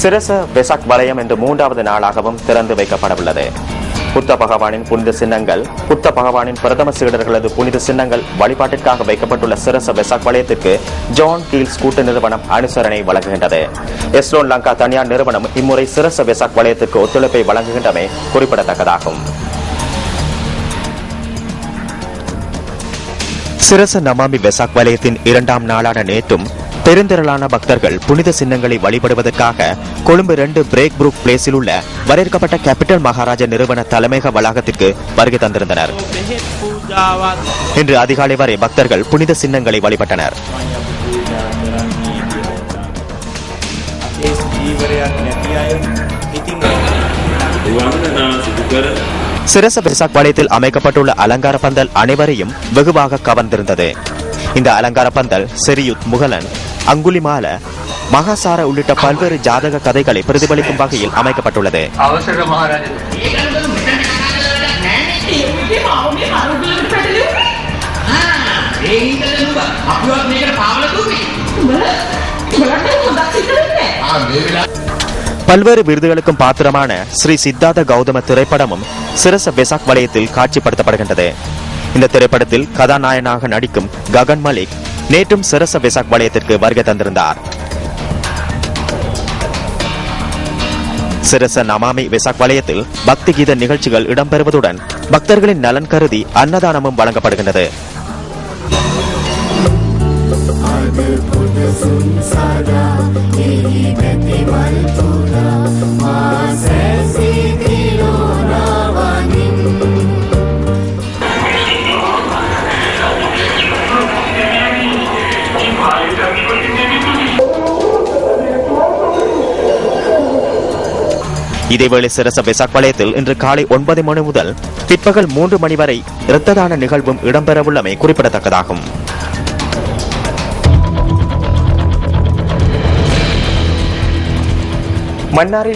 சிரச வெசாக் வலயம் இன்று மூன்றாவது நாளாகவும் திறந்து வைக்கப்படவுள்ளது. புத்த பகவானின் புனித சின்னங்கள், புத்த பகவானின் பிரதம சீடர்களது புனித சின்னங்கள் வழிபாட்டிற்காக வைக்கப்பட்டுள்ள சிரச வெசாக் வலயத்திற்கு ஜான் கீல்ஸ் கூட்டு நிறுவனம் அனுசரணை வழங்குகின்றது. எஸ்லோன் லங்கா தனியார் நிறுவனம் இம்முறை சிரச வெசாக் வலயத்திற்கு ஒத்துழைப்பை வழங்குகின்றமை குறிப்பிடத்தக்கதாகும். சிரச நமாமி வெசாக் வலயத்தின் இரண்டாம் நாளான நேற்றும் பெருந்திரளான பக்தர்கள் புனித சின்னங்களை வழிபடுவதற்காக கொழும்பு 2 பிரேக் புரூக் பிளேஸில் உள்ள வரையறுக்கப்பட்ட கேபிட்டல் மகாராஜா நிறுவன தலைமையக வளாகத்திற்கு வருகை தந்திருந்தனர். இன்று அதிகாலை வரை பக்தர்கள் புனித சின்னங்களை வழிபட்டனர். சிரச வெசாக் வலயத்தில் அமைக்கப்பட்டுள்ள அலங்கார பந்தல் அனைவரையும் வெகுவாக கவர்ந்திருந்தது. இந்த அலங்கார பந்தல் செரியுத் முகலன், அங்குலிமால, மகாசார உள்ளிட்ட பல்வேறு ஜாதக கதைகளை பிரதிபலிக்கும் வகையில் அமைக்கப்பட்டுள்ளது. பல்வேறு விருதுகளுக்கும் பாத்திரமான ஸ்ரீ சித்தார்த்த கௌதம திரைப்படமும் சிரச வெசாக் வலயத்தில் காட்சிப்படுத்தப்படுகின்றது. இந்த திரைப்படத்தில் கதாநாயகனாக நடிக்கும் ககன் மலிக் நேற்றும் சிரச வெசாக் வலயத்திற்கு வருகை தந்திருந்தார். சிரச நமாமி வெசாக் வலயத்தில் பக்தி கீத நிகழ்ச்சிகள் இடம்பெறுவதுடன் பக்தர்களின் நலன் கருதி அன்னதானமும் வழங்கப்படுகின்றது. இதேவேளை சிரச வெசாக் வலயத்தில் இன்று காலை 9 மணி முதல் பிற்பகல் 3 மணி வரை இரத்த தான நிகழ்வும் இடம்பெறவுள்ளமை குறிப்பிடத்தக்கதாகும். மன்னாரில்